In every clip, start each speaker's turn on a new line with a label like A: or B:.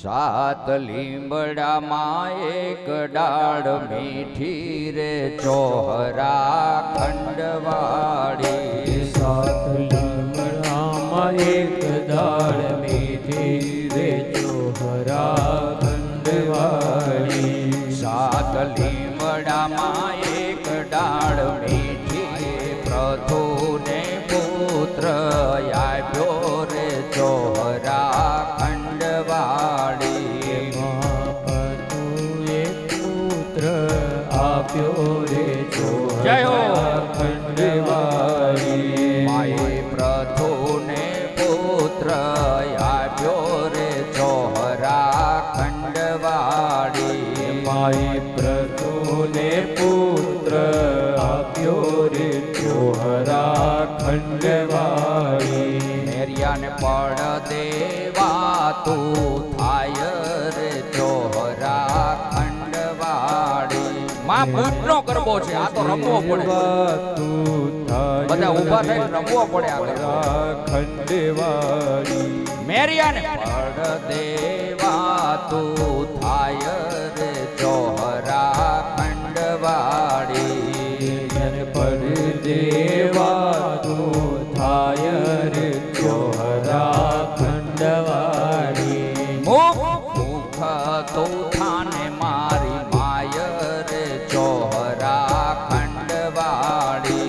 A: સાત લીમડામાં એક ડાળ મીઠી રે ચોહરા ખંડવાળી.
B: સાત લીમડામાં એક ડાળ મીઠી રે ચોહરા ખંડવાળી.
A: સાત લીમડામાં એક ડાળ મીઠી પ્રભુને પુત્ર આપ્યો રે ચોહરા ખંડવાળી.
B: પ્રભુએ પુત્ર આપ્યો રે
A: જય હો.
B: ચોહરા ખંડવાળી.
A: માએ પ્રભુને પુત્ર આપ્યો રે ચોહરા ખંડવાળી.
B: માએ પ્રભુને પુત્ર આપ્યો રે ચોહરા ખંડવાળી.
A: મેરિયાને પડ દેવા તું થાય રે ચોહરા ખંડવાળી. માં ભૂતનો ગરબો છે, આ તો રમવો પડે. બધા ઊભા થઈને રમવો પડે આ ગરબો.
B: ખંડવાળી.
A: મેરિયાને પડ દેવા તું થાય રે ચોહરા ખંડવાળી.
B: પડ દેવા તું થાય રે ચોહરા ખંડવાળી.
A: મુખ તું થાને મારી માય રે ચોહરા ખંડવાળી.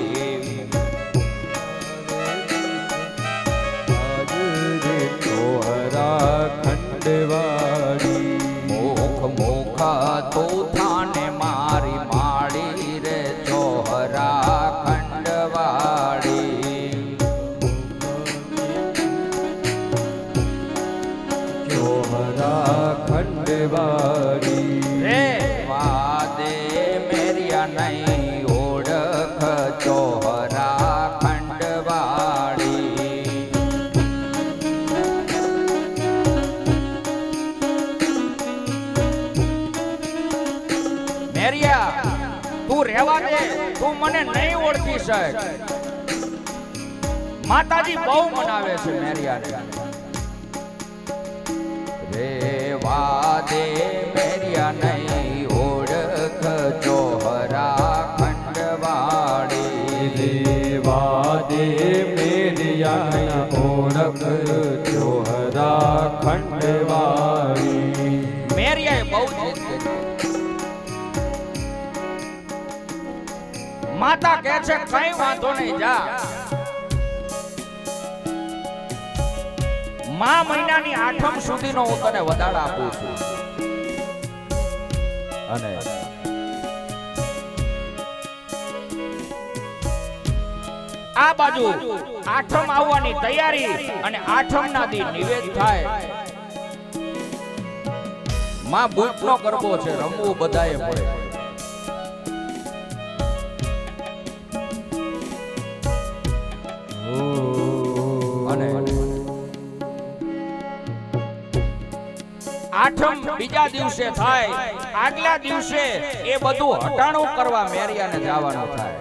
B: રે ચોહરા ખંડવાળી.
A: મુખ મુખ તું થાને મારી માળી રે ચોહરા ખંડવાળી.
B: ચોહરા ખંડવાળી.
A: રે વાદે મેરિયા નહીં ઓળખ ચોહરા ખંડવાળી. મેરિયા તું રહેવા દે, તું મને નહીં ઓળખી શક. માતાજી બહુ મનાવે છે મેરિયાને. રેવા દે મેરિયા નહીં ઓળખ ચોહરા ખંડવાળી.
B: દેવા દે મેરિયા ઓળખ ચોહરા ખંડવાળી.
A: મેરિયાએ બહુ જીદ કરી. માતા કહે છે કઈ વાંધો નહીં, જા. મા મહિનાની 8મ સુધીનો હું તને વધારા આપું છું. અને આ બાજુ 8મ આવવાની તૈયારી અને 8મ ના દી નિવેદ થાય. માં બુટનો ગરબો છે, રમવું બધાએ પડે. અને 8મ બીજા દિવસે થાય. આગલા દિવસે એ બધું હટાણું કરવા મેરિયાને જવાનું થાય.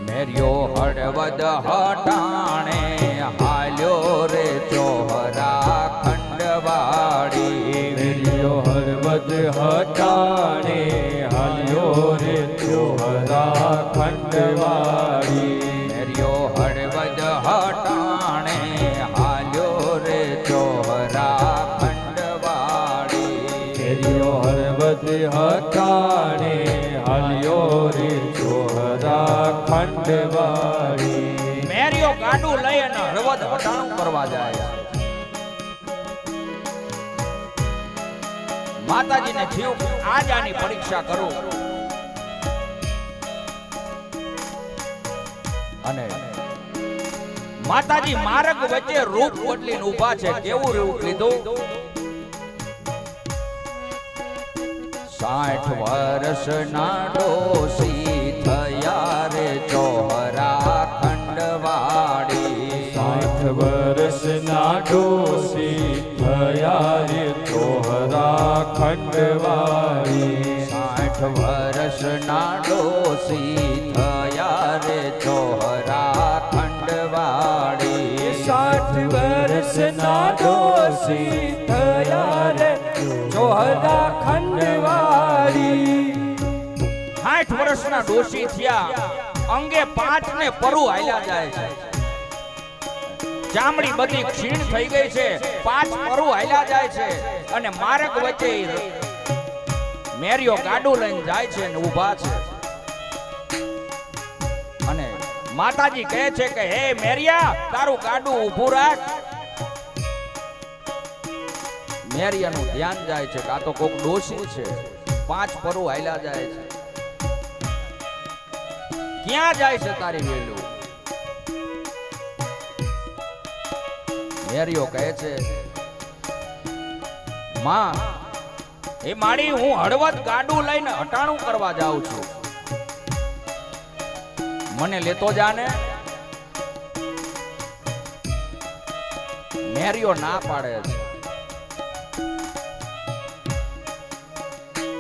A: મેરિયો હળવદ હટાણે હાલ્યો રે ચોહરા ખંડવાળી.
B: મેરિયો હળવદ હટાણે હાલ્યો રે ચોહરા ખંડવાળી.
A: મેરિયો હળવદ હટાણે હાલ્યો રે ચોહરા ખંડવાળી.
B: મેરિયો હળવદ હટાણે હાલ્યો રે ચોહરા ખંડવાળી.
A: મેરિયો ગાડું લઈ અને હળવદ હટાણું કરવા જાય. માતાજીને થયું આજ આની પરીક્ષા કરું. અને માતાજી માર્ગ વચ્ચે રૂપ બદલીને ઊભા છે. કેવું રૂપ લીધું? 60 વર્ષના ડોસી થયા રે ચોહરા ખંડવાળી.
B: 60 વર્ષના ડોસી થયા રે ચોહરા ખંડવાળી.
A: 60 વર્ષના ડોસી થયા રે ચોહરા ખંડવાળી.
B: 60 વર્ષ વર્ષના ડોસી થયા રે ચોહરા ખંડવાળી
A: 60 વર્ષના ડોશી થયા, અંગે 5 ને પરુ હાલ્યા જાય છે, ચામડી બધી ક્ષીણ થઈ ગઈ છે, 5 પરુ હાલ્યા જાય છે, અને માર્ગ વચ્ચે મેરિયો ગાડું લઈને જાય છે ને ઊભા છે. અને માતાજી કહે છે કે હે મેરિયા, તારું ગાડું ઊભું રાખ. મેરિયાનું ધ્યાન જાય છે કે આ તો કોક ડોશી છે, 5 પરુ હાલ્યા જાય છે. ક્યાં જાય છે તારી વેલું? મેરિયો કહે છે, માં એ માડી, હું હળવદ ગાડું લઈને હટાણું કરવા જાઉં છું, મને લેતો જાને. મેરિયો ના પાડે છે.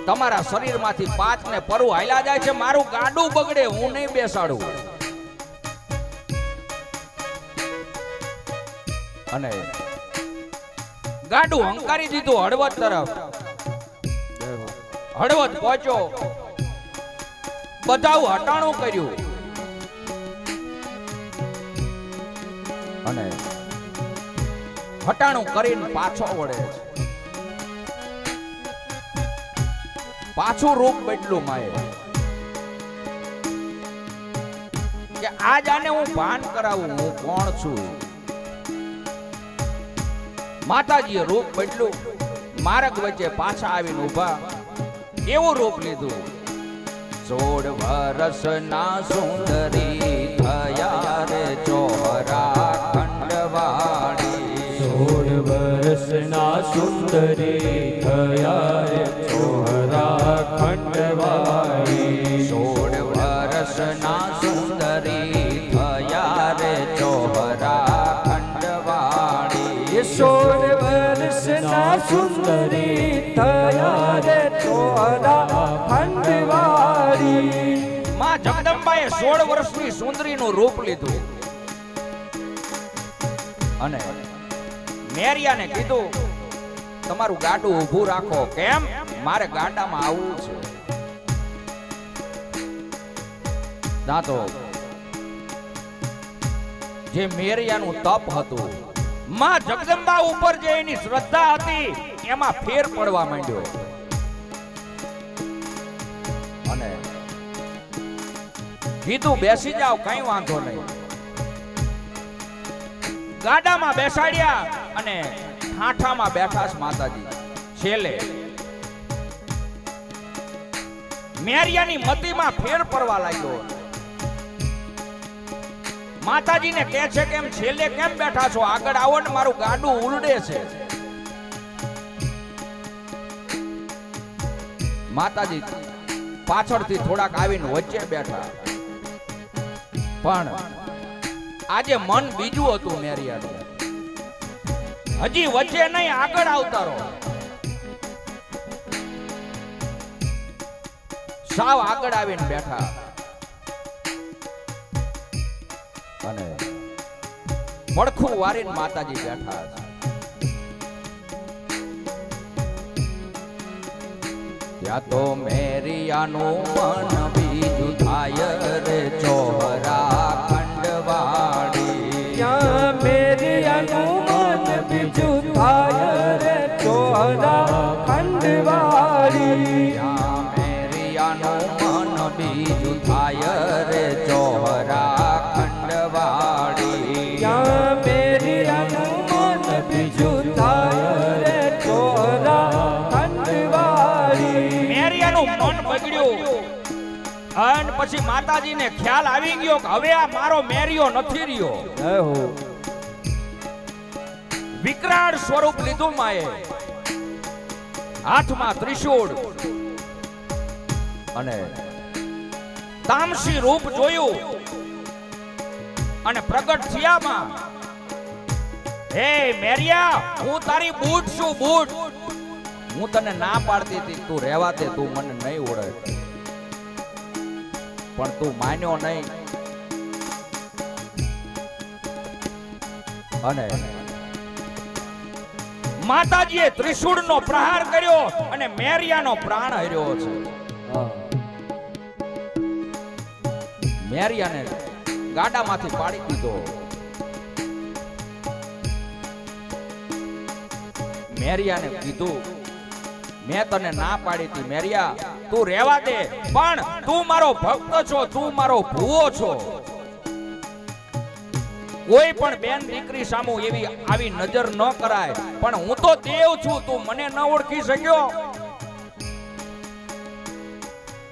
A: તમારા શરીરમાંથી 5 ને પરુ હાલ્યા જાય છે, મારું ગાડું બગડે, હું નહીં બેસાડું. અને ગાડું હંકારી દીધું હળવદ તરફ. હળવદ પહોંચ્યો, બધાઉ હટાણું કર્યું, અને હટાણું કરીને પાછો વળે છે. પાછું રૂપ બદલું માએ કે આજ આને હું ભાન કરાવું હું કોણ છું. માતાજીએ રૂપ બદલું, માર્ગ વચ્ચે પાછા આવીને ઊભા. એવું રૂપ લીધું. 16 વર્ષના સુંદરી થયા રે ચોહરા ખંડવાળી.
B: 16 વર્ષના સુંદરી થયા રે ચોહરા ખંડવાળી.
A: 16 વર્ષના સુંદરી થયા રે ચોહરા ખંડવાળી.
B: 16 વર્ષના સુંદરી થયા રે ચોહરા ખંડવાળી.
A: માં જગદંબાએ 16 વર્ષની સુંદરીનું રૂપ લીધું અને મેરિયાને કીધું, તમારું ગાડું ઊભું રાખો. કેમ? મારે ગાડામાં આવવું છે. ના તો જે મેરિયાનું તપ હતું, માં જગદંબા ઉપર જે એની શ્રદ્ધા હતી, એમાં ફેર પડવા માંડ્યો. અને કીધું બેસી જાઓ, કઈ વાંધો નહીં. ગાડામાં બેસાડ્યા અને ઠાઠામાં બેઠા છે માતાજી. છેલ્લે મેરિયાની મતીમાં ફેર પડવા લાગ્યો. માતાજીને કહે છે કે એમ છેલ્લે કેમ બેઠા છો, આગળ આવો ને, મારું ગાડું ઉલડે છે. માતાજી પાછળથી થોડાક આવીને વચ્ચે બેઠા. પણ આજે મન બીજું હતું મેરિયાનું. હજી વચ્ચે નહીં, આગળ આવતા રહો. સાવ આગળ આવીને બેઠા અને પડખું વારીને માતાજી બેઠા. ત્યાં તો મેરિયાનું મન બીજું થાય રે ચોહરા ખંડવાળી.
B: ત્યાં મેરિયાનું મન બીજું થાય રે ચોહરા ખંડવાળી.
A: ત્યાં મેરિયાનું મન બીજું થાય રે ચોહરા ખંડવાળી.
B: ત્યાં મેરિયાનું મન બીજું થાય રે ચોહરા ખંડવાળી.
A: મેરિયાનું મન બગડ્યું અને પછી માતાજીને ખ્યાલ આવી ગયો કે હવે આ મારો મેરિયો નથી રહ્યો. વિકરાળ સ્વરૂપ લીધું માએ. હાથમાં ત્રિશૂળ અને તામસી રૂપ જોયું અને પ્રગટ થયામાં, હે મેરિયા, હું તારી બૂટ છું, બૂટ. હું તને ના પાડતી હતી, તું રહેવા દે, તું મને નહીં ઓળખ. પણ તું માન્યો નહીં અને માતાજીએ ત્રિશૂળનો પ્રહાર કર્યો અને મેરિયાનો પ્રાણ હર્યો છે.
B: હા.
A: મેરિયાને ગાડામાંથી પાડી દીધો. મેરિયાને કીધું, મેં તને ના પાડી હતી મેરિયા, તું રહેવા દે, પણ તું મારો ભક્ત છો, તું મારો ભૂવો છો. કોઈ પણ બેન દીકરી સામુ એવી આવી નજર ન કરાય, પણ હું તો દેવ છું, તું મને ન ઓળખી શક્યો.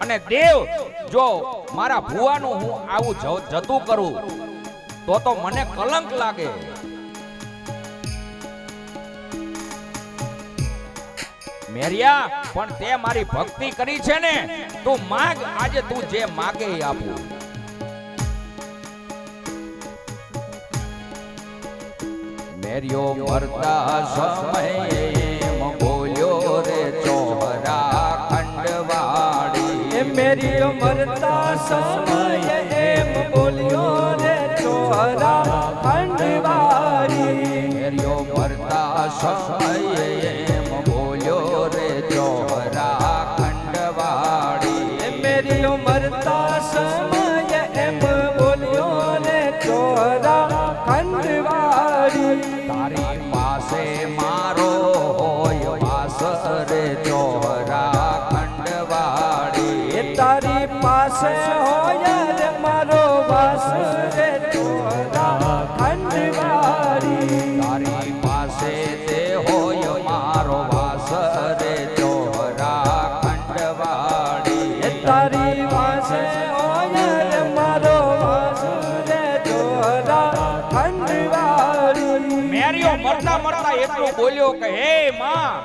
A: અને દેવ જો મારા ભુવાનું હું આવું જતું કરું તો મને કલંક લાગે. મેરિયા, પણ તે મારી ભક્તિ કરી છે ને, તું માગ, આજે તું જે માગે એ આપું. મેરિયો મરતા સમયે બોલ્યો રે ચોરા ખંડવાડી.
B: મેરિયો મરતા સમયે એમ બોલ્યો રે ચોરા ખંડવાડી.
A: મેરિયો મરતા સમયે એમ બોલ્યો રે ચોરા ખંડવાડી.
B: મેરિયો મરતા સમયે એમ બોલ્યો રે ચોરા ખંડવાડી.
A: તારી પાસે મારો હોય વાસ રે ચોરા ખંડવાડી.
B: તારી પાસે હોય રે મારો વાસ રે ચોરા ખંડવાડી.
A: તારી પાસે તે હોય મારો વાસ રે ચોરા ખંડવાડી.
B: તારી પાસે હોય રે મારો વાસ રે ચોરા ખંડવાડી.
A: મેરિયો મરતા મરતા એટલું બોલ્યો કે હે માં,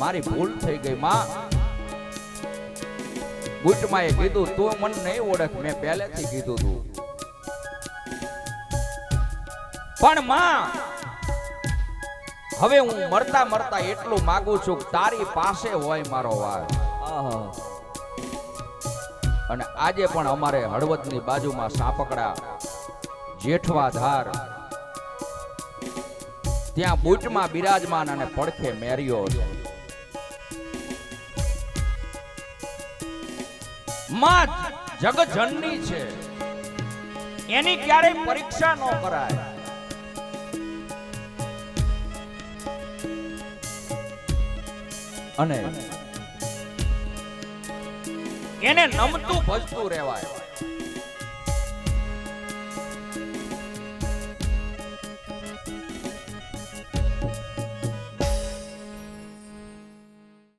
A: મારી ભૂલ થઈ ગઈ માં. બુટમાએ કીધું, તું મને નહીં ઓળખ, મેં પહેલેથી કીધું તું. પણ માં, હવે હું મરતા મરતા એટલું માંગુ છું કે તારી પાસે હોય મારો વાસ. અને આજે પણ અમારે હળવદની બાજુમાં સાપકડા જેઠવા ધાર, ત્યાં બુટમાં બિરાજમાન અને પડખે મેરિયો છે. માં જગજનની છે, એની ક્યારેય પરીક્ષા ન કરાય. અને એને નમતું ભજતું રહેવાય.